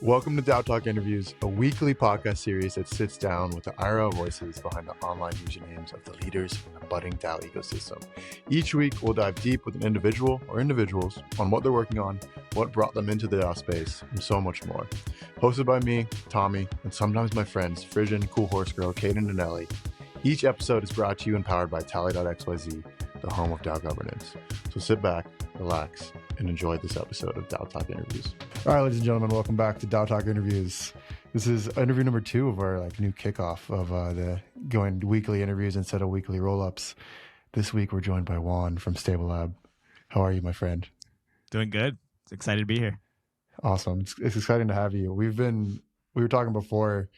Welcome to DAO Talk Interviews, a weekly podcast series that sits down with the IRL voices behind the online usernames of the leaders in the budding DAO ecosystem. Each week, we'll dive deep with an individual or individuals on what they're working on, what brought them into the DAO space, and so much more. Hosted by me, Tommy, and sometimes my friends, Frisian, Cool Horse Girl, Caden, and Ellie. Each episode is brought to you and powered by Tally.xyz, the home of DAO governance. So sit back, relax, and enjoy this episode of DAO Talk Interviews. All right, ladies and gentlemen, welcome back to DAO Talk Interviews. This is interview number 2 of our new kickoff of the going weekly interviews instead of weekly roll-ups. This week, we're joined by Juan from StableLab. How are you, my friend? Doing good. It's excited to be here. Awesome. It's exciting to have you. We were talking before.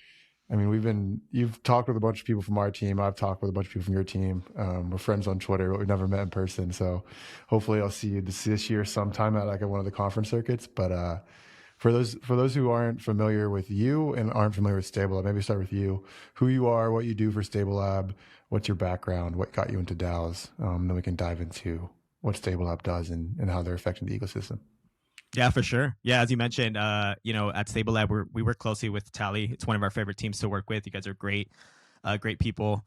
You've talked with a bunch of people from our team. I've talked with a bunch of people from your team. We're friends on Twitter, but we've never met in person. So hopefully I'll see you this year sometime at one of the conference circuits. But for those who aren't familiar with you and aren't familiar with StableLab, maybe start with you, who you are, what you do for StableLab, what's your background, what got you into DAOs. Then we can dive into what StableLab does and how they're affecting the ecosystem. Yeah, for sure. Yeah, as you mentioned, at StableLab, we work closely with Tally. It's one of our favorite teams to work with. You guys are great people.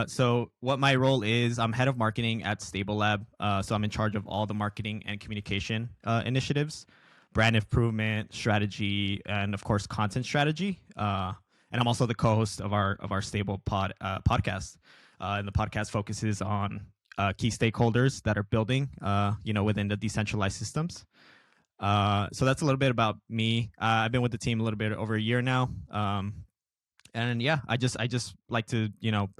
So what my role is, I'm head of marketing at StableLab. So I'm in charge of all the marketing and communication initiatives, brand improvement, strategy, and of course, content strategy. And I'm also the co-host of our Stable podcast. And the podcast focuses on key stakeholders that are building, within the decentralized systems. So that's a little bit about me. I've been with the team a little bit over a year now. And yeah, I just like to,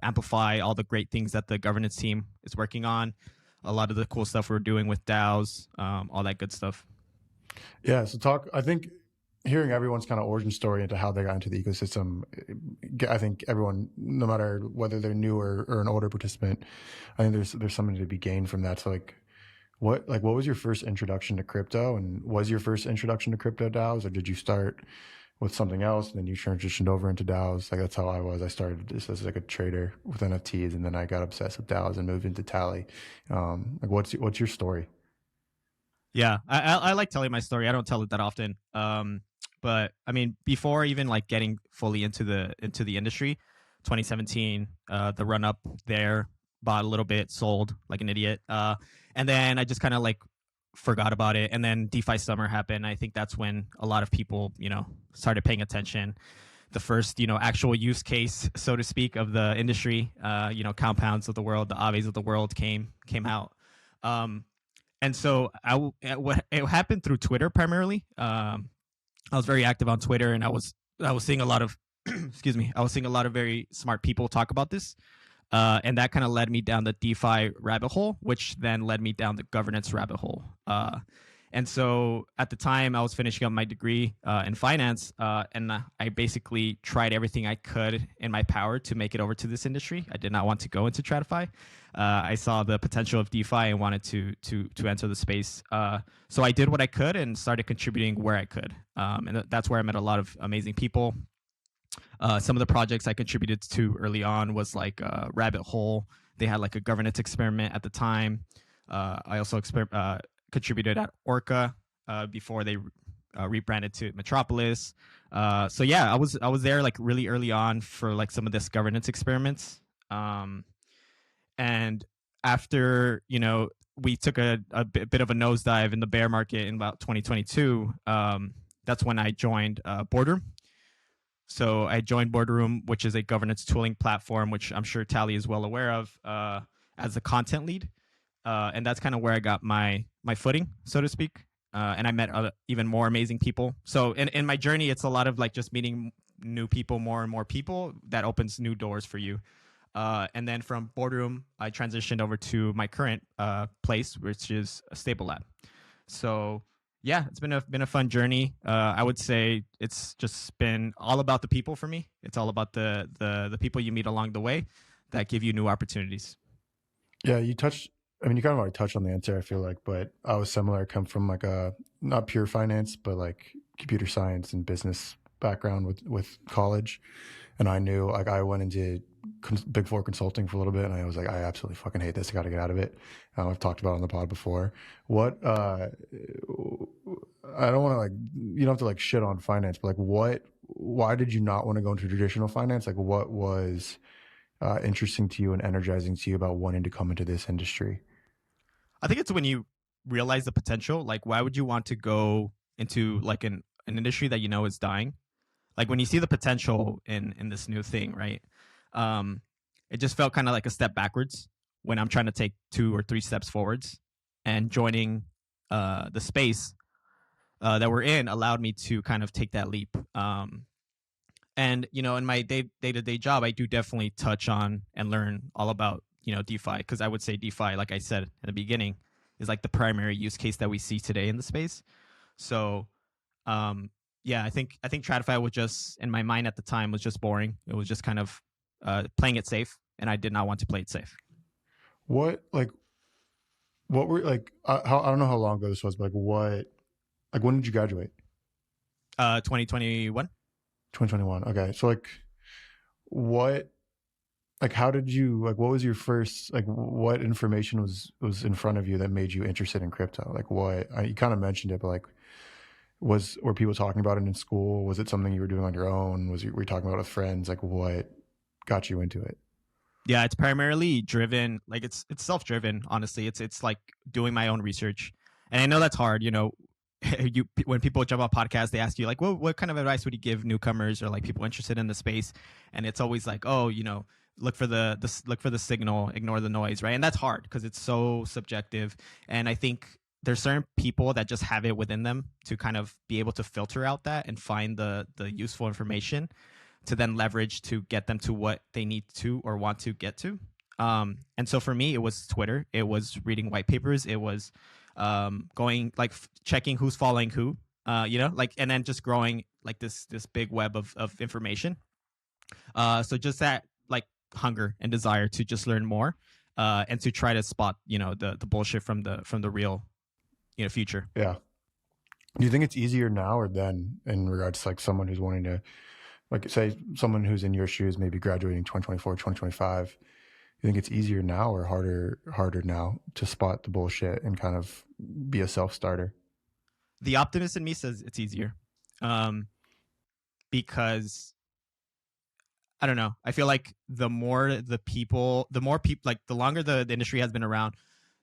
amplify all the great things that the governance team is working on, a lot of the cool stuff we're doing with DAOs, all that good stuff. Yeah. So I think hearing everyone's kind of origin story into how they got into the ecosystem, I think everyone, no matter whether they're new or an older participant, I think there's something to be gained from that. So what was your first introduction to crypto, and was your first introduction to crypto DAOs, or did you start with something else and then you transitioned over into DAOs? That's how I was. I started just as a trader with NFTs, and then I got obsessed with DAOs and moved into Tally. What's your story? Yeah, I like telling my story. I don't tell it that often. But I mean, before even getting fully into the industry, 2017, the run up there, bought a little bit, sold like an idiot. And then I just kind of forgot about it. And then DeFi summer happened. I think that's when a lot of people, started paying attention. The first, actual use case, so to speak, of the industry, compounds of the world, the Aves of the world came out. And so it happened through Twitter primarily. I was very active on Twitter, and I was seeing a lot of, I was seeing a lot of very smart people talk about this. And that kind of led me down the DeFi rabbit hole, which then led me down the governance rabbit hole. And so at the time, I was finishing up my degree in finance, and I basically tried everything I could in my power to make it over to this industry. I did not want to go into TradFi. I saw the potential of DeFi and wanted to enter the space. So I did what I could and started contributing where I could. And that's where I met a lot of amazing people. Some of the projects I contributed to early on was Rabbit Hole. They had a governance experiment at the time. I also contributed at Orca before they rebranded to Metropolis. So yeah, I was there really early on for some of this governance experiments. And after we took a bit of a nosedive in the bear market in about 2022, that's when I joined Boardroom. So I joined Boardroom, which is a governance tooling platform, which I'm sure Tally is well aware of, as a content lead. And that's kind of where I got my footing, so to speak. And I met even more amazing people. So in my journey, it's a lot of just meeting new people, more and more people that opens new doors for you. And then from Boardroom, I transitioned over to my current place, which is StableLab. So yeah, it's been a fun journey. I would say it's just been all about the people for me. It's all about the people you meet along the way that give you new opportunities. Yeah, you kind of already touched on the answer, I feel like, but I was similar. I come from a not pure finance, but computer science and business background with college. And I knew I went into Big Four consulting for a little bit, and I was I absolutely fucking hate this. I got to get out of it. I've talked about it on the pod before. I don't want to like, you don't have to like shit on finance, but like why did you not want to go into traditional finance? Like what was interesting to you and energizing to you about wanting to come into this industry? I think it's when you realize the potential. Like, why would you want to go into like an industry that you know is dying? Like when you see the potential in this new thing, right? Um, it just felt kind of like a step backwards when I'm trying to take 2 or 3 steps forwards. And joining the space that we're in allowed me to kind of take that leap. And in my day-to-day job, I do definitely touch on and learn all about DeFi, because I would say DeFi, like I said in the beginning, is like the primary use case that we see today in the space. So yeah, I think TradFi was just, in my mind at the time, was just boring. It was just kind of playing it safe, and I did not want to play it safe. What like what were like I don't know how long ago this was, but like when did you graduate? 2021. 2021. Okay, so like what like how did you like what was your first like what information was in front of you that made you interested in crypto? Like you kind of mentioned it, but like were people talking about it in school? Was it something you were doing on your own? Were you talking about it with friends? Like what got you into it? Yeah, it's primarily driven, like it's self-driven, honestly. It's like doing my own research. And I know that's hard, when people jump on podcasts, they ask you like, what kind of advice would you give newcomers or like people interested in the space? And it's always like, oh, look for look for the signal, ignore the noise, right? And that's hard because it's so subjective. And I think there's certain people that just have it within them to kind of be able to filter out that and find the useful information to then leverage to get them to what they need to or want to get to. And so for me, it was Twitter. It was reading white papers. It was going like checking who's following who, like, and then just growing like this big web of information. So just that like hunger and desire to just learn more, and to try to spot the bullshit from the real future. Yeah. Do you think it's easier now or then in regards to like someone who's wanting to, like say someone who's in your shoes, maybe graduating 2024, 2025, you think it's easier now or harder now to spot the bullshit and kind of be a self-starter? The optimist in me says it's easier, because I don't know. I feel like the more people, like the longer the industry has been around,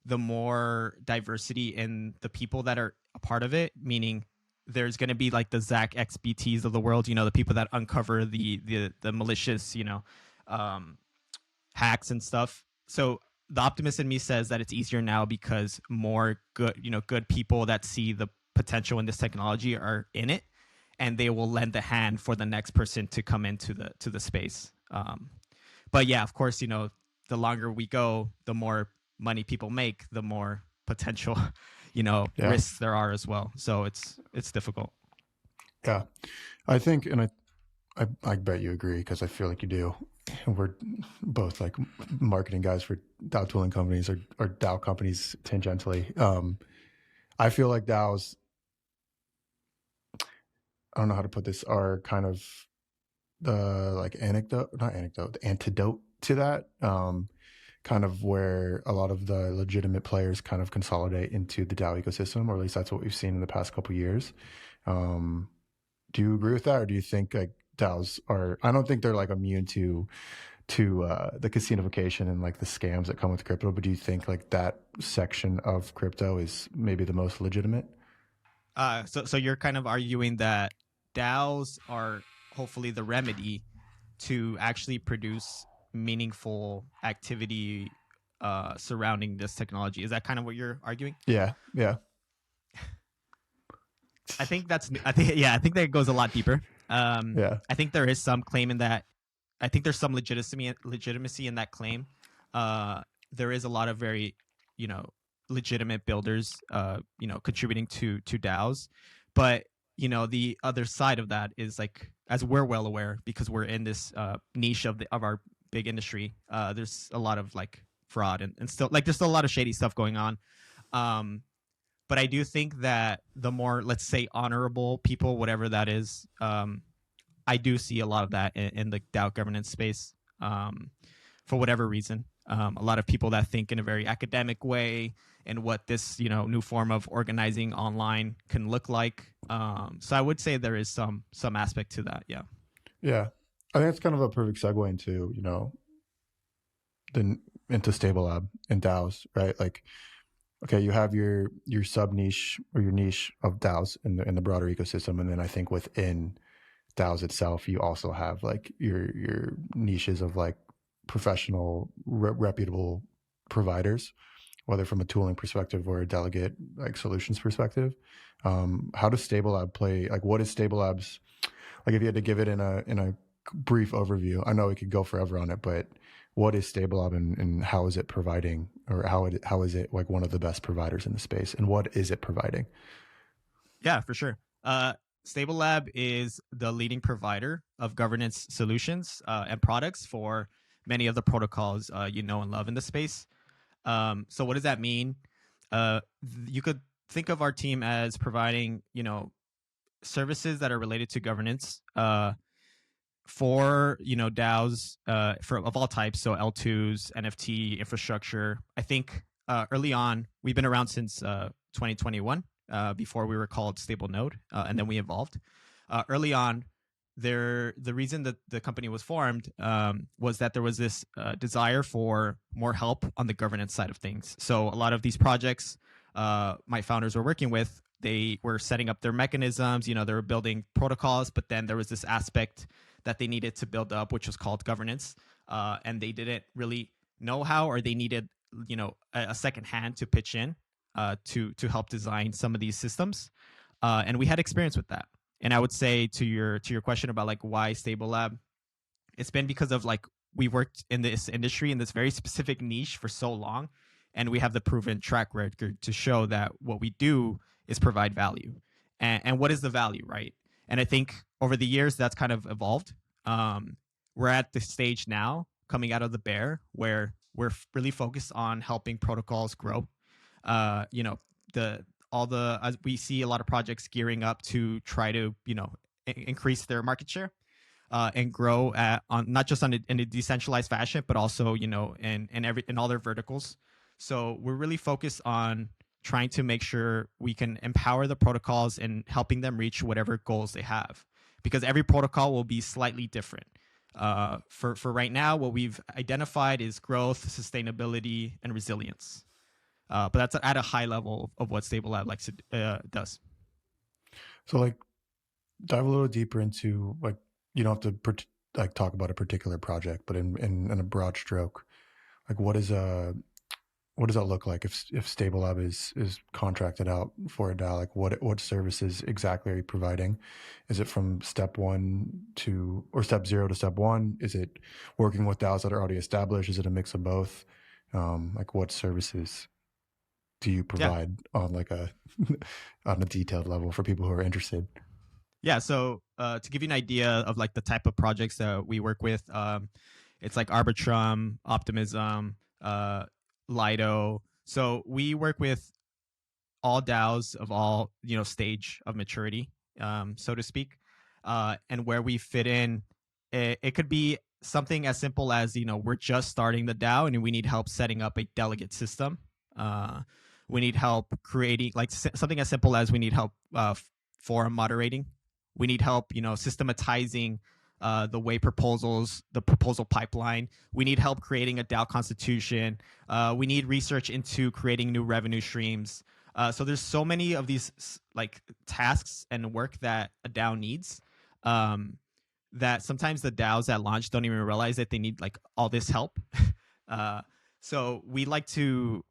the more diversity in the people that are a part of it. Meaning, there's going to be like the Zach XBTs of the world, the people that uncover the malicious, hacks and stuff. So the optimist in me says that it's easier now because more good people that see the potential in this technology are in it, and they will lend a hand for the next person to come into the space. But yeah, of course, the longer we go, the more money people make, the more potential, Yeah. risks there are as well. So it's difficult. Yeah. I think, and I bet you agree because I feel like you do. We're both like marketing guys for DAO tooling companies or DAO companies tangentially. I feel like DAOs, I don't know how to put this, are kind of the like the antidote to that. Kind of where a lot of the legitimate players kind of consolidate into the DAO ecosystem, or at least that's what we've seen in the past couple of years. Do you agree with that, or do you think like DAOs are? I don't think they're like immune to the casinofication and like the scams that come with crypto, but do you think like that section of crypto is maybe the most legitimate? So you're kind of arguing that DAOs are hopefully the remedy to actually produce meaningful activity surrounding this technology. Is that kind of what you're arguing? Yeah. I think that it goes a lot deeper. Yeah. I think there is some claim in that. I think there's some legitimacy in that claim. There is a lot of very, legitimate builders, contributing to DAOs, but the other side of that is like, as we're well aware, because we're in this niche of our big industry, there's a lot of like fraud and still like there's still a lot of shady stuff going on. But I do think that the more, let's say, honorable people, whatever that is, I do see a lot of that in the DAO governance space, for whatever reason. A lot of people that think in a very academic way and what this new form of organizing online can look like. So I would say there is some aspect to that. Yeah. Yeah, I think it's kind of a perfect segue into the into StableLab and DAOs, right? Like, okay, you have your sub niche or your niche of DAOs in the broader ecosystem, and then I think within DAOs itself, you also have like your niches of like professional, reputable providers, whether from a tooling perspective or a delegate like solutions perspective. How does StableLab play? Like, what is StableLab's, like, if you had to give it in a brief overview? I know we could go forever on it, but what is StableLab, and how is it providing, or how is it like one of the best providers in the space, and what is it providing? Yeah, for sure. StableLab is the leading provider of governance solutions and products for many of the protocols you know and love in the space. So what does that mean? You could think of our team as providing, services that are related to governance for DAOs of all types, so L2s, NFT, infrastructure. I think early on, we've been around since 2021, before we were called Stable Node, and then we evolved. Early on, the reason that the company was formed was that there was this desire for more help on the governance side of things. So a lot of these projects my founders were working with, they were setting up their mechanisms, they were building protocols, but then there was this aspect that they needed to build up, which was called governance, and they didn't really know how, or they needed a second hand to pitch in to help design some of these systems, and we had experience with that. And I would say to your question about like why StableLab, it's been because of like we worked in this industry in this very specific niche for so long, and we have the proven track record to show that what we do is provide value. And what is the value, right? And I think over the years that's kind of evolved. We're at the stage now coming out of the bear where we're really focused on helping protocols grow. As we see a lot of projects gearing up to try to increase their market share and grow on not just in a decentralized fashion, but also in all their verticals. So we're really focused on trying to make sure we can empower the protocols and helping them reach whatever goals they have, because every protocol will be slightly different. For right now, what we've identified is growth, sustainability, and resilience. But that's at a high level of what StableLab does. So, like, dive a little deeper into, like, you don't have to talk about a particular project, but in a broad stroke, like, what does that look like if StableLab is contracted out for a DAO? Like, what services exactly are you providing? Is it from step 1 to, or step 0 to step 1? Is it working with DAOs that are already established? Is it a mix of both? Like, what services do you provide on like on a detailed level for people who are interested? Yeah. So to give you an idea of like the type of projects that we work with, it's like Arbitrum, Optimism, Lido. So we work with all DAOs of all stage of maturity, so to speak, and where we fit in, it could be something as simple as we're just starting the DAO and we need help setting up a delegate system. We need help creating like something as simple as we need help forum moderating. We need help systematizing the way the proposal pipeline. We need help creating a DAO constitution. We need research into creating new revenue streams. So there's so many of these like tasks and work that a DAO needs, that sometimes the DAOs at launch don't even realize that they need like all this help. So we like to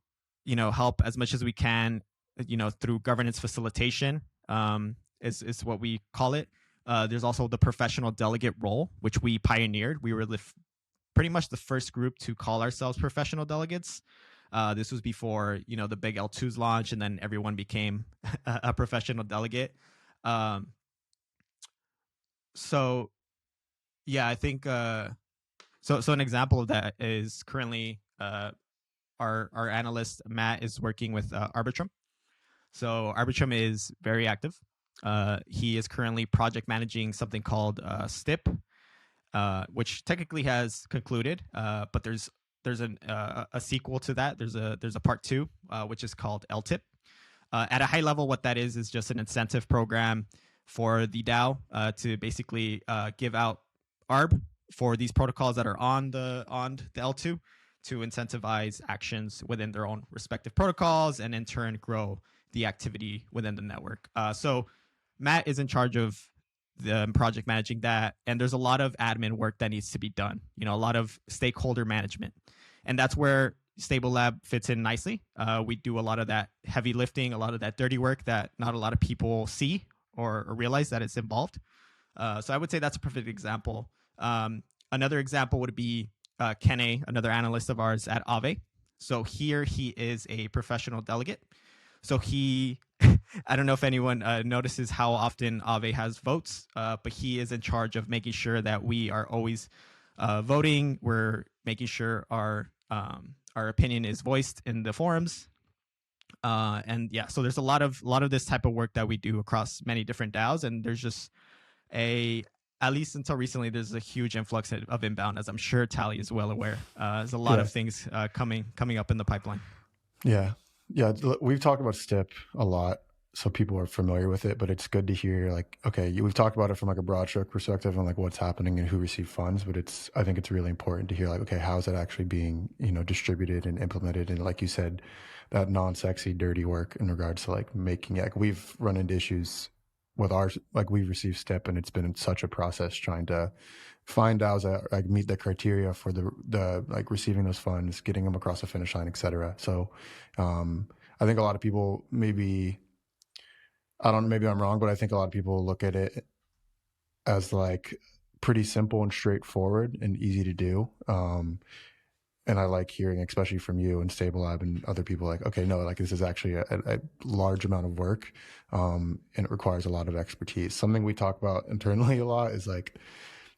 help as much as we can, through governance facilitation, is what we call it. There's also the professional delegate role, which we pioneered. We were pretty much the first group to call ourselves professional delegates. This was before the big L2s launch, and then everyone became a professional delegate. So yeah, I think so an example of that is currently our analyst Matt is working with Arbitrum. So Arbitrum is very active. He is currently project managing something called STIP, which technically has concluded, but there's there's a sequel to that. There's a part 2, which is called LTIP. At a high level, what that is just an incentive program for the DAO to basically give out ARB for these protocols that are on the L2 to incentivize actions within their own respective protocols and in turn grow the activity within the network. So Matt is in charge of the project managing that, and there's a lot of admin work that needs to be done. A lot of stakeholder management, and that's where StableLab fits in nicely. We do a lot of that heavy lifting, a lot of that dirty work that not a lot of people see or realize that it's involved. So I would say that's a perfect example. Another example would be Kene, another analyst of ours at Aave. So here he is a professional delegate. So he, I don't know if anyone notices how often Aave has votes, but he is in charge of making sure that we are always voting. We're making sure our opinion is voiced in the forums. And yeah, so there's a lot of this type of work that we do across many different DAOs, and there's just at least until recently, there's a huge influx of inbound, as I'm sure Tally is well aware. There's a lot of things coming up in the pipeline. Yeah. We've talked about STIP a lot, so people are familiar with it, but it's good to hear, like, okay, we've talked about it from like a broad stroke perspective and like what's happening and who received funds, but I think it's really important to hear, like, okay, how is it actually being, distributed and implemented? And like you said, that non-sexy, dirty work in regards to like making it, like we've run into issues with ours, like we've received STIP, and it's been such a process trying to find DAOs that like meet the criteria for the like receiving those funds, getting them across the finish line, etc. So I think a lot of people maybe I'm wrong, but I think a lot of people look at it as like pretty simple and straightforward and easy to do. And I like hearing, especially from you and StableLab and other people, like, okay, no, like this is actually a large amount of work, and it requires a lot of expertise. Something we talk about internally a lot is like,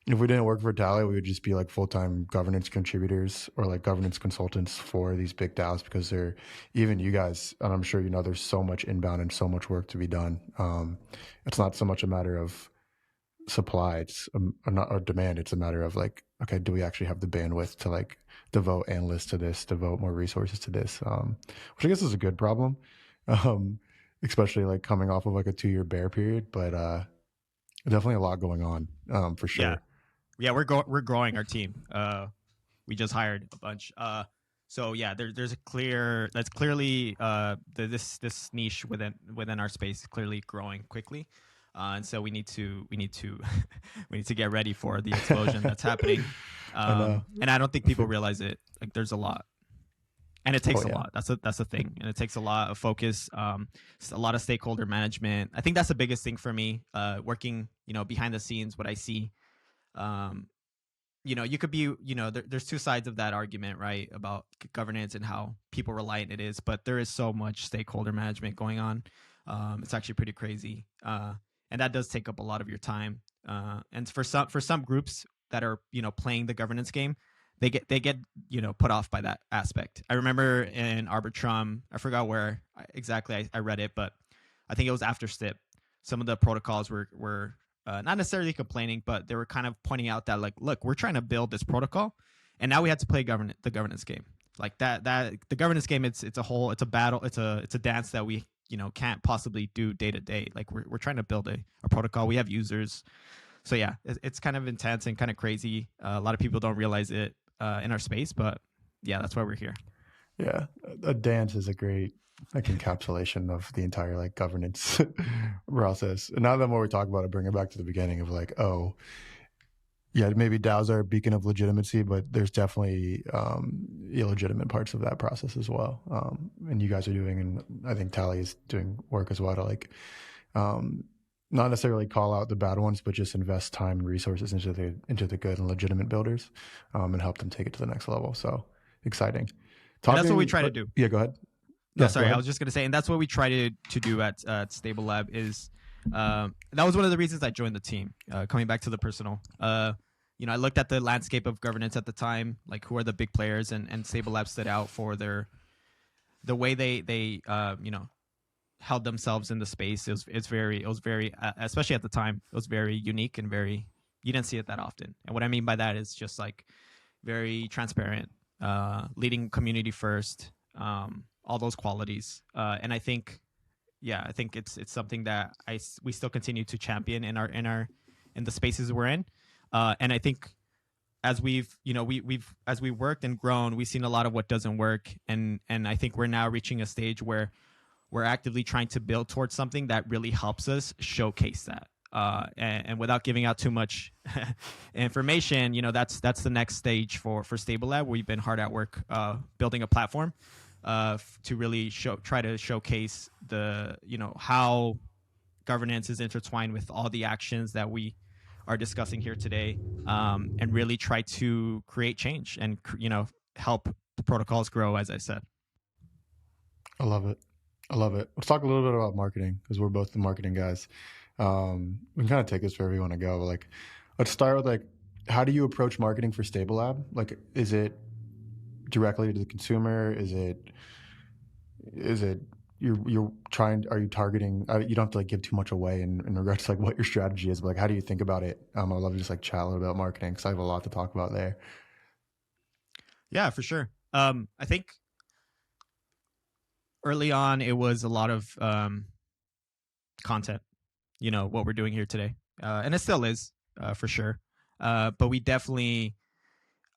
if we didn't work for Tally, we would just be like full-time governance contributors or like governance consultants for these big DAOs, because even you guys, and I'm sure there's so much inbound and so much work to be done. It's not so much a matter of supply, it's or demand. It's a matter of like, okay, do we actually have the bandwidth to like devote analysts to this, devote more resources to this, which I guess is a good problem, especially like coming off of like a 2-year bear period, but definitely a lot going on, for sure. Yeah, we're growing our team. We just hired a bunch. So yeah, there's that's clearly this niche within our space is clearly growing quickly. And so we need to we need to get ready for the explosion that's happening. And I don't think people realize it. Like there's a lot, and it takes a lot. That's the thing, and it takes a lot of focus, a lot of stakeholder management. I think that's the biggest thing for me. Working, behind the scenes, what I see. You could be, there's two sides of that argument, right? About governance and how people reliant it is, but there is so much stakeholder management going on. It's actually pretty crazy. And that does take up a lot of your time. And for some groups that are, playing the governance game, they get put off by that aspect. I remember in Arbitrum, I forgot where exactly I read it, but I think it was after STIP. Some of the protocols were not necessarily complaining, but they were kind of pointing out that, like, look, we're trying to build this protocol, and now we have to play the governance game. Like that the governance game, it's a battle, it's a dance that we can't possibly do day to day. Like we're trying to build a protocol. We have users, so yeah, it's kind of intense and kind of crazy. A lot of people don't realize it in our space, but yeah, that's why we're here. Yeah, a dance is a great encapsulation of the entire like governance process. And now the more we talk about it, bring it back to the beginning of like, oh yeah, maybe DAOs are a beacon of legitimacy, but there's definitely illegitimate parts of that process as well. And you guys are doing, and I think Tally is doing work as well to like not necessarily call out the bad ones, but just invest time and resources into the good and legitimate builders, and help them take it to the next level. So exciting. And that's what we try to do. Yeah, go ahead. No, sorry, I was just going to say, and that's what we try to do at StableLab is, that was one of the reasons I joined the team, coming back to the personal. I looked at the landscape of governance at the time, like who are the big players, and StableLab stood out for the way they held themselves in the space. It was very, especially at the time, it was very unique and you didn't see it that often. And what I mean by that is just like very transparent. leading community first, all those qualities. And I think, I think it's something that we still continue to champion in the spaces we're in. And I think as we've as we worked and grown, we've seen a lot of what doesn't work, and I think we're now reaching a stage where we're actively trying to build towards something that really helps us showcase that. And without giving out too much information, that's the next stage for StableLab. We've been hard at work building a platform to really try to showcase the how governance is intertwined with all the actions that we are discussing here today, and really try to create change and help the protocols grow, as I said. I love it. Let's talk a little bit about marketing, because we're both the marketing guys. We can kind of take this wherever you want to go. But let's start with how do you approach marketing for StableLab? Is it directly to the consumer? Is it you're trying? Are you targeting? You don't have to give too much away in regards to what your strategy is, but how do you think about it? I'd love to just chat a little about marketing, because I have a lot to talk about there. Yeah, for sure. I think early on it was a lot of content. What we're doing here today, and it still is for sure. But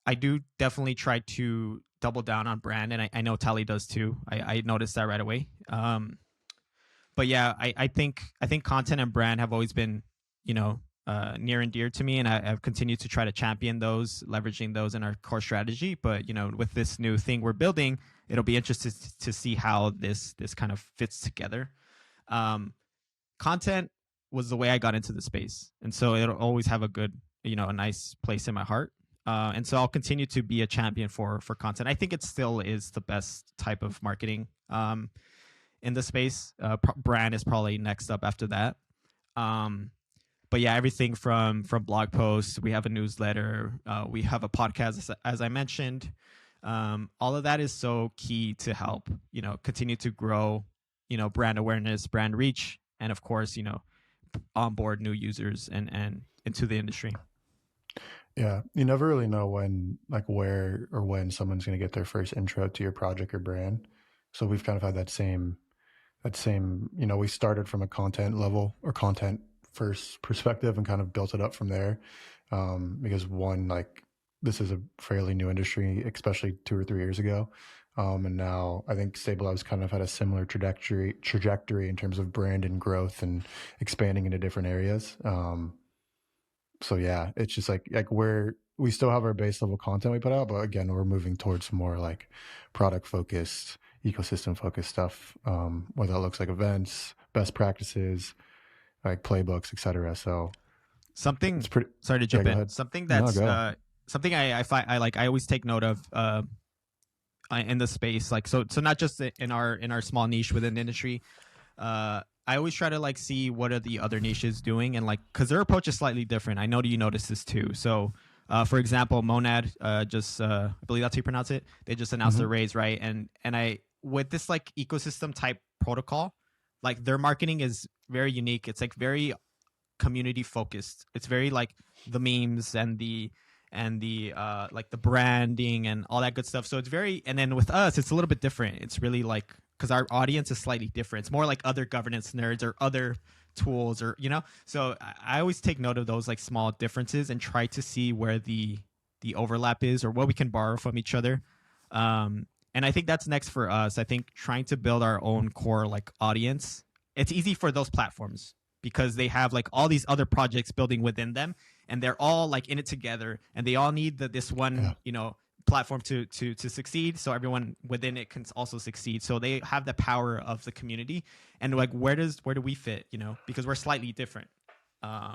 I do definitely try to double down on brand, and I know Tally does too. I noticed that right away. But yeah, I think content and brand have always been near and dear to me, and I've continued to try to champion those, leveraging those in our core strategy. But with this new thing we're building, it'll be interesting to see how this kind of fits together. Content was the way I got into the space, and so it'll always have a good a nice place in my heart. And so I'll continue to be a champion for content. I think it still is the best type of marketing in the space. Brand is probably next up after that. But yeah, everything from blog posts, we have a newsletter, we have a podcast, as I mentioned. All of that is so key to help continue to grow brand awareness, brand reach, and of course onboard new users and into the industry. Yeah, you never really know when, where or when someone's going to get their first intro to your project or brand. So we've kind of had that same, we started from a content level or content first perspective and kind of built it up from there. Because one, this is a fairly new industry, especially 2 or 3 years ago. And now I think StableLab's kind of had a similar trajectory in terms of brand and growth and expanding into different areas. So yeah, it's just we still have our base level content we put out, but again, we're moving towards more product focused, ecosystem focused stuff, whether that looks like events, best practices, playbooks, etc. So something, sorry to jump in, something that's something I find I always take note of in the space, so not just in our small niche within the industry. I always try to see what are the other niches doing, and because their approach is slightly different. I know you notice this too. So for example, Monad just I believe that's how you pronounce it. They just announced their raise, right? And I with this ecosystem type protocol, their marketing is very unique. It's very community focused. It's very the memes and the the branding and all that good stuff. So it's very, and then with us, it's a little bit different. It's really because our audience is slightly different. It's more other governance nerds or other tools or, so I always take note of those small differences and try to see where the overlap is or what we can borrow from each other. And I think that's next for us. I think trying to build our own core audience. It's easy for those platforms because they have all these other projects building within them, and they're all in it together, and they all need this one, platform to succeed, so everyone within it can also succeed. So they have the power of the community, and where do we fit? Because we're slightly different.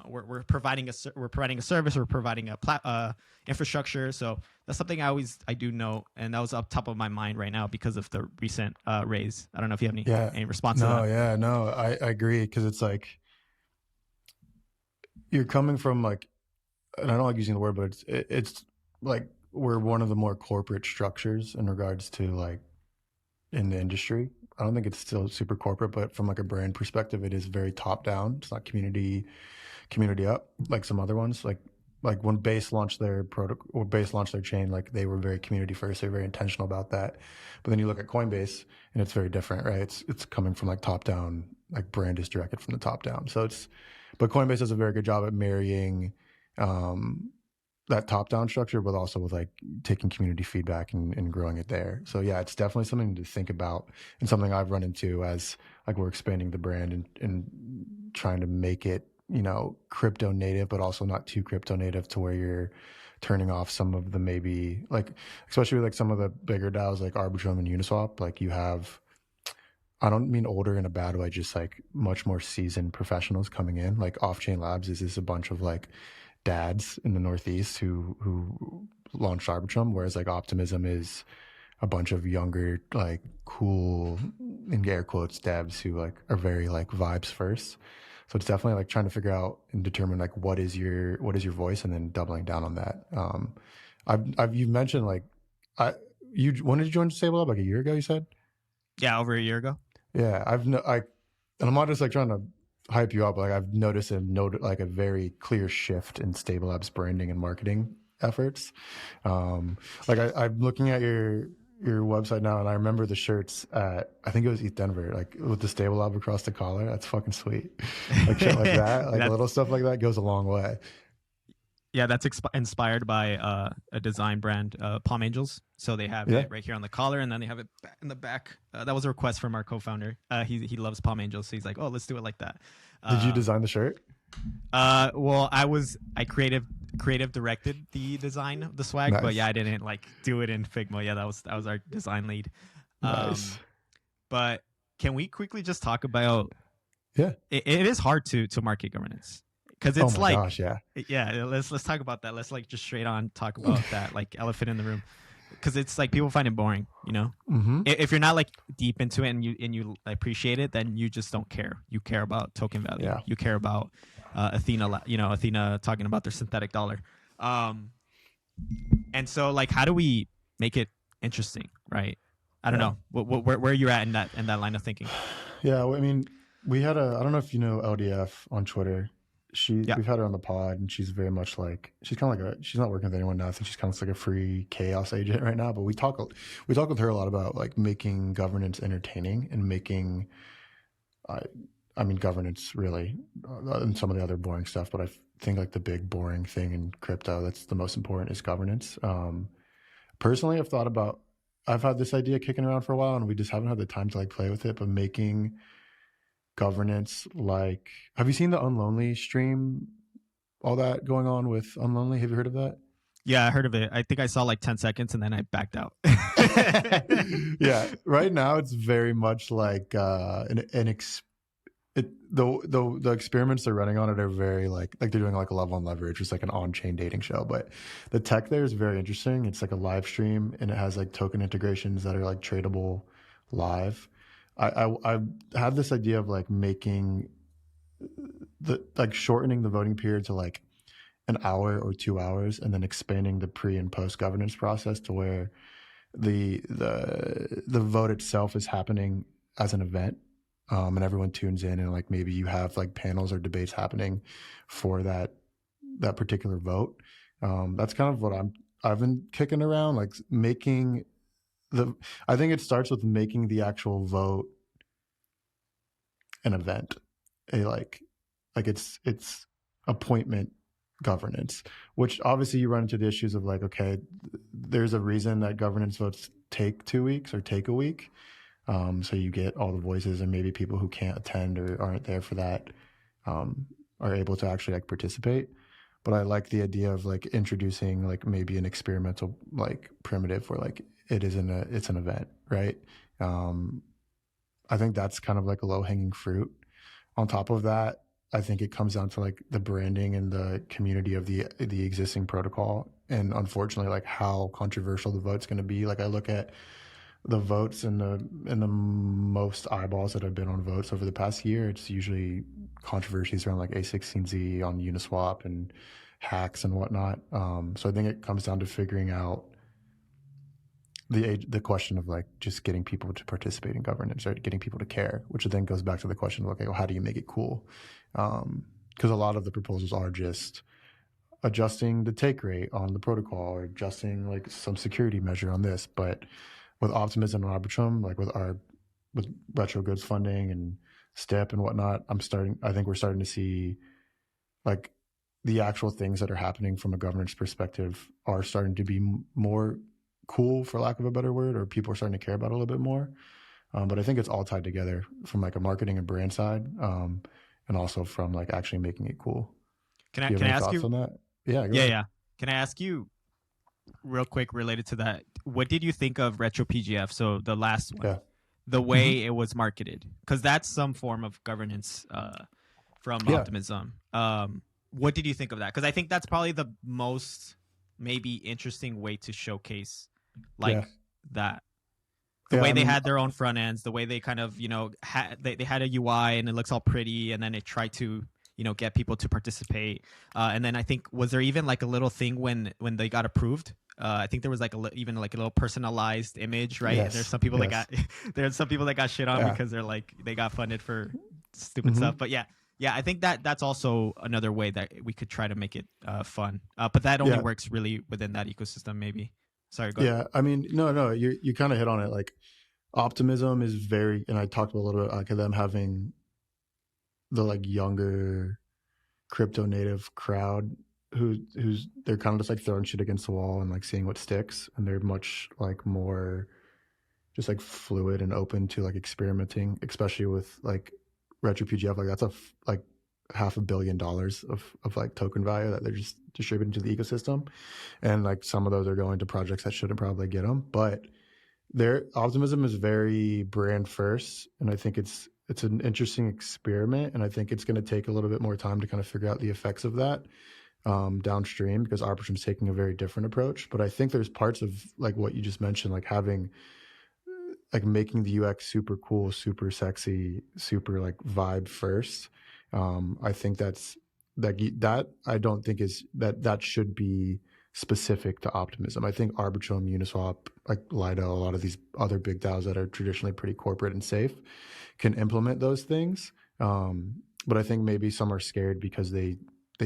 We're providing a service, we're providing a infrastructure. So that's something I do know, and that was up top of my mind right now because of the recent raise. I don't know if you have any response to that. No, I agree, because it's you're coming from and I don't like using the word, but it's we're one of the more corporate structures in regards to in the industry. I don't think it's still super corporate, but from a brand perspective, it is very top down. It's not community up like some other ones. like when Base launched their chain, like they were very community first. They're very intentional about that. But then you look at Coinbase and it's very different, right? It's coming from like top down, like brand is directed from the top down. But Coinbase does a very good job at marrying that top down structure, but also with like taking community feedback and growing it there. So yeah, it's definitely something to think about and something I've run into as like we're expanding the brand and trying to make it, crypto native, but also not too crypto native to where you're turning off some of the maybe like, especially with like some of the bigger DAOs like Arbitrum and Uniswap, like you have, I don't mean older in a bad way, just like much more seasoned professionals coming in. Like Off-Chain Labs is just a bunch of like dads in the Northeast who launched Arbitrum, whereas like Optimism is a bunch of younger, like cool, in air quotes, devs who like are very like vibes first. So it's definitely like trying to figure out and determine like what is your voice, and then doubling down on that. You mentioned like when did you join StableLab? Like a year ago, you said? Yeah, over a year ago. Yeah, and I'm not just like trying to hype you up, but like I've noticed like a very clear shift in StableLab's branding and marketing efforts. Like I'm looking at your website now, and I remember the shirts at, I think it was East Denver, like with the StableLab across the collar. That's fucking sweet. Like shit like that, like little stuff like that goes a long way. Yeah, that's inspired by a design brand, Palm Angels. So they have it right here on the collar, and then they have it in the back. That was a request from our co-founder. He loves Palm Angels, so he's like, "Oh, let's do it like that." Did you design the shirt? Well, I creative directed the design of the swag, nice. But yeah, I didn't like do it in Figma. Yeah, that was our design lead. Nice. But can we quickly just talk about? Yeah, it is hard to market governance. Because it's gosh, yeah. Let's talk about that. Let's like just straight on talk about that, like elephant in the room. Because it's like people find it boring, Mm-hmm. If you're not like deep into it and you appreciate it, then you just don't care. You care about token value. Yeah. You care about Athena talking about their synthetic dollar. And so like, how do we make it interesting, right? I don't know. Where are you at in that line of thinking? Yeah, well, I mean, I don't know if you know LDF on Twitter. We've had her on the pod, and she's very much like, she's kind of like she's not working with anyone now. I think she's kind of like a free chaos agent right now. But we talk with her a lot about like making governance entertaining and making, I mean governance really, and some of the other boring stuff. But I think like the big boring thing in crypto that's the most important is governance. Personally, I've had this idea kicking around for a while, and we just haven't had the time to like play with it. But making governance, like, have you seen the Unlonely stream, all that going on with Unlonely? Have you heard of that? Yeah, I heard of it. I think I saw like 10 seconds and then I backed out. Yeah, right now it's very much like the experiments they're running on it are very like they're doing like a Love on Leverage, just like an on-chain dating show. But the tech there is very interesting. It's like a live stream, and it has like token integrations that are like tradable live. I had this idea of like making shortening the voting period to like an hour or 2 hours, and then expanding the pre and post governance process to where the vote itself is happening as an event, and everyone tunes in, and like maybe you have like panels or debates happening for that particular vote. That's kind of what I've been kicking around, like making I think it starts with making the actual vote an event, it's appointment governance, which obviously you run into the issues of like, okay, there's a reason that governance votes take 2 weeks or take a week. So you get all the voices, and maybe people who can't attend or aren't there for that are able to actually like participate. But I like the idea of like introducing like maybe an experimental like primitive where like it's an event, right? I think that's kind of like a low-hanging fruit. On top of that, I think it comes down to like the branding and the community of the existing protocol, and unfortunately like how controversial the vote's going to be. Like I look at the votes and the most eyeballs that have been on votes over the past year, it's usually controversies around like A16Z on Uniswap and hacks and whatnot. So I think it comes down to figuring out the question of like just getting people to participate in governance, or getting people to care, which then goes back to the question of, okay, well, how do you make it cool? Because a lot of the proposals are just adjusting the take rate on the protocol or adjusting like some security measure on this. But with Optimism and Arbitrum, like with retro goods funding and STEP and whatnot, I think we're starting to see like the actual things that are happening from a governance perspective are starting to be more cool, for lack of a better word, or people are starting to care about it a little bit more. But I think it's all tied together from like a marketing and brand side, and also from like actually making it cool. Can Do you have I any ask thoughts you? on that? Yeah, go Yeah, ahead. yeah. Can I ask you real quick related to that? What did you think of RetroPGF? So the last one, Yeah. the Hmm. way it was marketed, because that's some form of governance from Yeah. Optimism. What did you think of that? Because I think that's probably the most maybe interesting way to showcase Yeah. like that. The Yeah. way I they mean, had their own front ends, the way they kind of, they had a UI and it looks all pretty, and then it tried to, get people to participate. And then I think, was there even like a little thing when they got approved? I think there was like even like a little personalized image, right? And there's yes. some people that Yes. got there's some people that got shit on Yeah. because they're like they got funded for stupid Hmm. stuff. But yeah, yeah, I think that's also another way that we could try to make it fun. But that only Yeah. works really within that ecosystem, maybe. Sorry, go ahead. Yeah. I mean, no, you kind of hit on it. Like Optimism is very, and I talked a little bit like them having the like younger crypto native crowd who's they're kind of just like throwing shit against the wall and like seeing what sticks, and they're much like more just like fluid and open to like experimenting, especially with like RetroPGF. Like that's like $500 million of like token value that they're just distributing to the ecosystem, and like some of those are going to projects that shouldn't probably get them, but their Optimism is very brand first, and I think it's an interesting experiment, and I think it's going to take a little bit more time to kind of figure out the effects of that downstream, because Arbitrum's taking a very different approach. But I think there's parts of like what you just mentioned, like having like making the UX super cool, super sexy, super like vibe first. I think that I don't think is that should be specific to Optimism. I think Arbitrum, Uniswap, like Lido, a lot of these other big DAOs that are traditionally pretty corporate and safe can implement those things. But I think maybe some are scared because they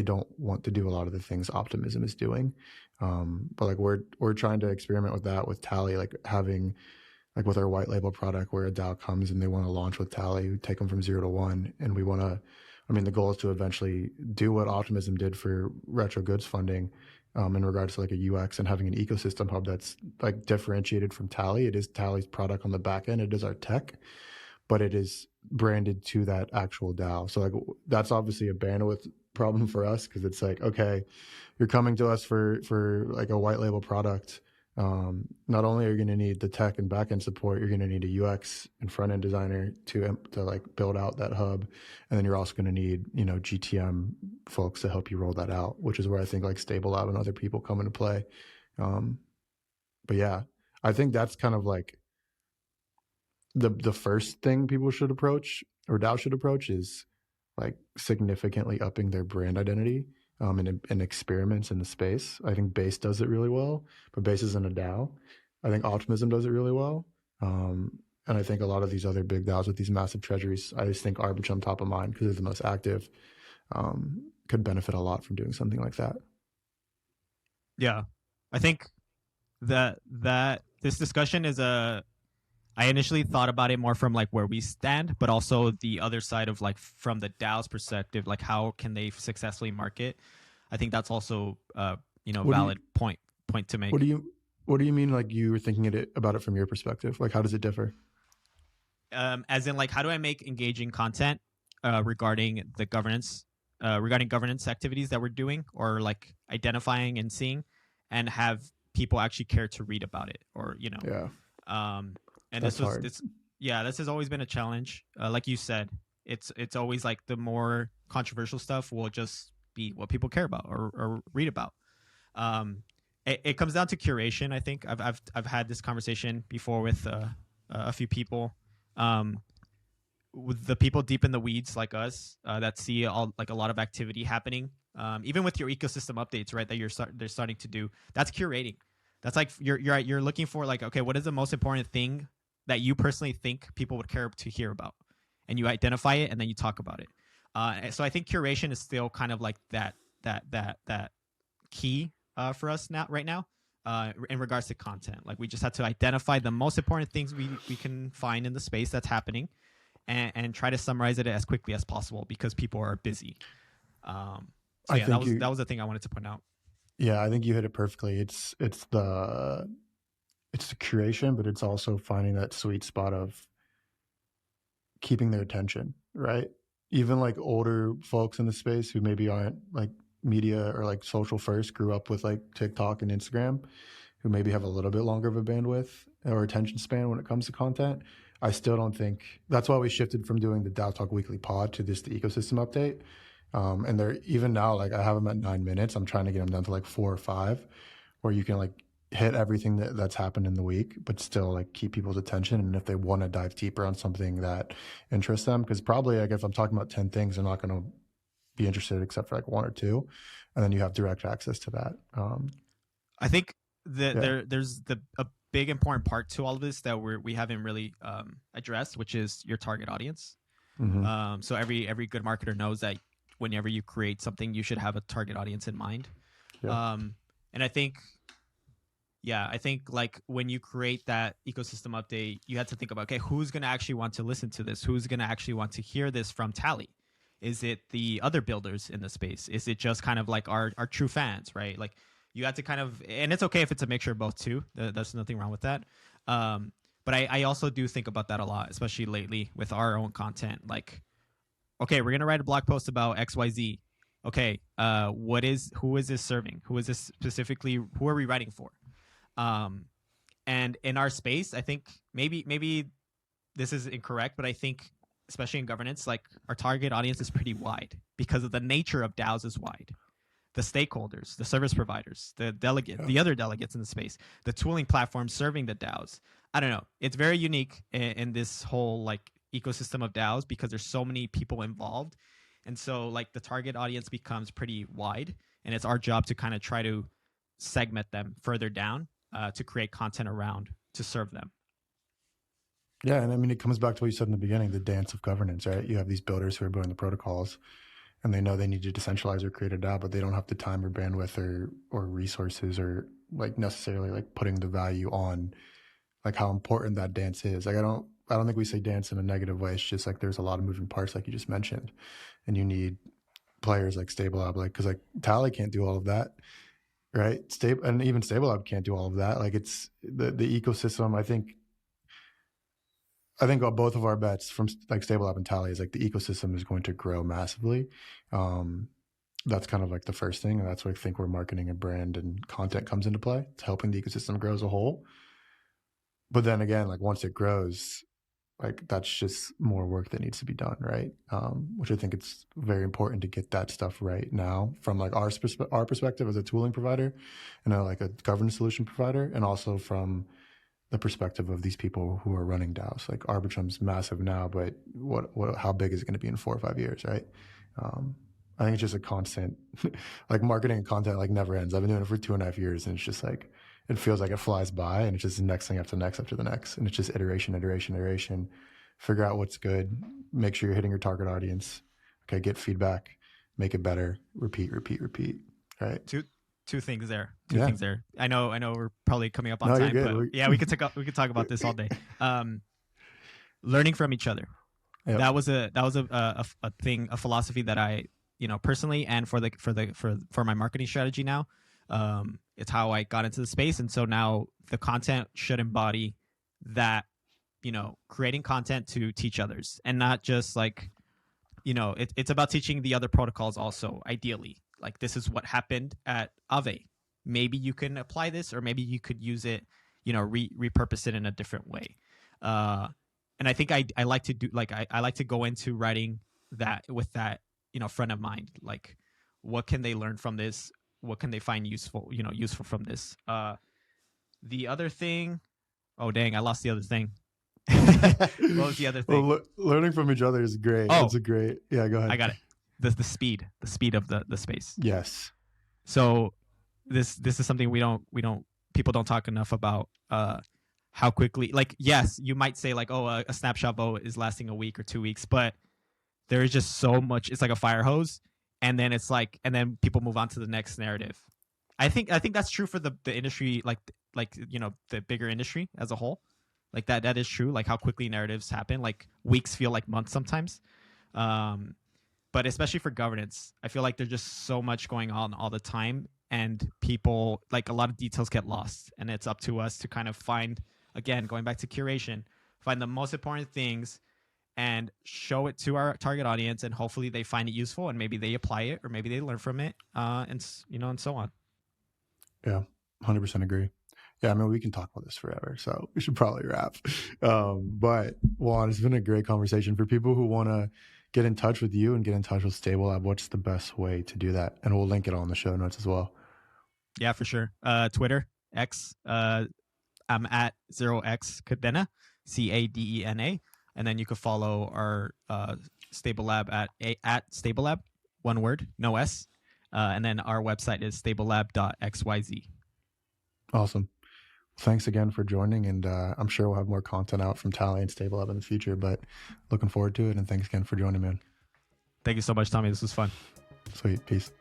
don't want to do a lot of the things Optimism is doing. But like we're trying to experiment with that with Tally, like having like with our white label product where a DAO comes and they want to launch with Tally, we take them from 0 to 1, and we want to. I mean, the goal is to eventually do what Optimism did for retro goods funding, in regards to like a UX and having an ecosystem hub that's like differentiated from Tally. It is Tally's product on the back end. It is our tech, but it is branded to that actual DAO. So like that's obviously a bandwidth problem for us, because it's like, okay, you're coming to us for like a white label product. Not only are you going to need the tech and backend support, you're going to need a UX and front end designer to like build out that hub, and then you're also going to need GTM folks to help you roll that out, which is where I think like StableLab and other people come into play. But yeah, I think that's kind of like the first thing people should approach, or DAO should approach, is like significantly upping their brand identity, and experiments in the space. I think Base does it really well, but Base isn't a DAO. I think Optimism does it really well. And I think a lot of these other big DAOs with these massive treasuries, I just think Arbitrum top of mind because they're the most active, could benefit a lot from doing something like that. Yeah, I think that this discussion is I initially thought about it more from like where we stand, but also the other side of like from the DAO's perspective, like how can they successfully market? I think that's also valid point to make. What do you mean? Like you were thinking about it from your perspective? Like how does it differ? As in like how do I make engaging content regarding the governance, regarding governance activities that we're doing, or like identifying and seeing, and have people actually care to read about it, or Yeah. And That's hard. this has always been a challenge. Like you said, it's always like the more controversial stuff will just be what people care about or read about. It comes down to curation. I think I've had this conversation before with a few people, with the people deep in the weeds like us, that see all like a lot of activity happening. Even with your ecosystem updates, right? That they're starting to do. That's curating. That's like you're looking for like, okay, what is the most important thing that you personally think people would care to hear about, and you identify it and then you talk about it. So I think curation is still kind of like that key for us right now in regards to content. Like we just had to identify the most important things we can find in the space that's happening, and try to summarize it as quickly as possible because people are busy. So yeah, that was the thing I wanted to point out. Yeah, I think you hit it perfectly. It's the curation, but it's also finding that sweet spot of keeping their attention, right? Even like older folks in the space who maybe aren't like media or like social first, grew up with like TikTok and Instagram, who maybe have a little bit longer of a bandwidth or attention span when it comes to content. I still don't think that's why we shifted from doing the DAO Talk weekly pod to this, the ecosystem update. And they're even now, like I have them at 9 minutes. I'm trying to get them down to like 4 or 5, where you can like hit everything that's happened in the week, but still like keep people's attention. And if they want to dive deeper on something that interests them, because probably like if I'm talking about 10 things, they're not going to be interested except for like 1 or 2. And then you have direct access to that. I think there's a big important part to all of this that we haven't really addressed, which is your target audience. Mm-hmm. So every good marketer knows that whenever you create something, you should have a target audience in mind. Yeah. And I think like when you create that ecosystem update, you have to think about, okay, who's going to actually want to listen to this? Who's going to actually want to hear this from Tally? Is it the other builders in the space? Is it just kind of like our true fans, right? Like you have to kind of, and it's okay if it's a mixture of both too. There's nothing wrong with that. But I also do think about that a lot, especially lately with our own content. Like, okay, we're going to write a blog post about XYZ. Okay, who is this serving? Who is this specifically? Who are we writing for? And in our space, I think maybe this is incorrect, but I think especially in governance, like our target audience is pretty wide because of the nature of DAOs is wide. The stakeholders, the service providers, the the other delegates in the space, the tooling platforms serving the DAOs. I don't know. It's very unique in this whole like ecosystem of DAOs because there's so many people involved. And so like the target audience becomes pretty wide, and it's our job to kind of try to segment them further down to create content around to serve them. Yeah, and I mean, it comes back to what you said in the beginning, the dance of governance, right? You have these builders who are building the protocols, and they know they need to decentralize or create a DAO, but they don't have the time or bandwidth or resources or like necessarily like putting the value on like how important that dance is. Like I don't think we say dance in a negative way. It's just like there's a lot of moving parts, like you just mentioned, and you need players like StableLab, like because like Tally can't do all of that, right? And even StableLab can't do all of that. Like it's the ecosystem. I think both of our bets from like StableLab and Tally is like the ecosystem is going to grow massively. That's kind of like the first thing, and that's where I think where marketing and brand and content comes into play. It's helping the ecosystem grow as a whole. But then again, like once it grows, like that's just more work that needs to be done, right? Which I think it's very important to get that stuff right now from like our perspective as a tooling provider and like a governance solution provider, and also from the perspective of these people who are running DAOs. Like Arbitrum's massive now, but how big is it going to be in 4 or 5 years, right? I think it's just a constant, like marketing and content like never ends. I've been doing it for 2.5 years, and it's just like, it feels like it flies by, and it's just the next thing after the next after the next. And it's just iteration, figure out what's good, make sure you're hitting your target audience. Okay, get feedback, make it better, repeat, right? Two things there. Two things there. I know we're probably coming up on time, but yeah, we could talk about this all day. Learning from each other. Yep. That was a thing, a philosophy that I, personally, and for my marketing strategy now, it's how I got into the space. And so now the content should embody that, creating content to teach others, and not just like, it's about teaching the other protocols also, ideally. Like, this is what happened at Aave. Maybe you can apply this, or maybe you could use it, repurpose it in a different way. And I think I like to do, like, I like to go into writing that with that, front of mind. Like, what can they learn from this? What can they find useful from this? The other thing, oh, dang, I lost the other thing. What was the other thing? Well, learning from each other is great. Oh, it's a great, yeah, go ahead. I got it. The speed of the space. Yes. So this is something people don't talk enough about, how quickly, like, yes, you might say like, oh, a snapshot vote is lasting a week or 2 weeks, but there is just so much. It's like a fire hose, and then it's like, and then people move on to the next narrative. I think that's true for the industry, like the bigger industry as a whole. Like that is true. Like how quickly narratives happen. Like weeks feel like months sometimes. But especially for governance, I feel like there's just so much going on all the time, and people, like, a lot of details get lost, and it's up to us to kind of find, again, going back to curation, find the most important things and show it to our target audience, and hopefully they find it useful and maybe they apply it or maybe they learn from it, and so on. Yeah, 100% agree. Yeah, I mean, we can talk about this forever, so we should probably wrap. But Juan, it's been a great conversation. For people who want to get in touch with you and get in touch with StableLab, what's the best way to do that? And we'll link it on the show notes as well. Yeah, for sure. Twitter, X, I'm at 0x Cadena, Cadena. And then you could follow our StableLab at StableLab, one word, no S. And then our website is stablelab.xyz. Awesome. Thanks again for joining, and I'm sure we'll have more content out from Tally and StableLab in the future, but looking forward to it, and thanks again for joining, man. Thank you so much, Tommy. This was fun. Sweet. Peace.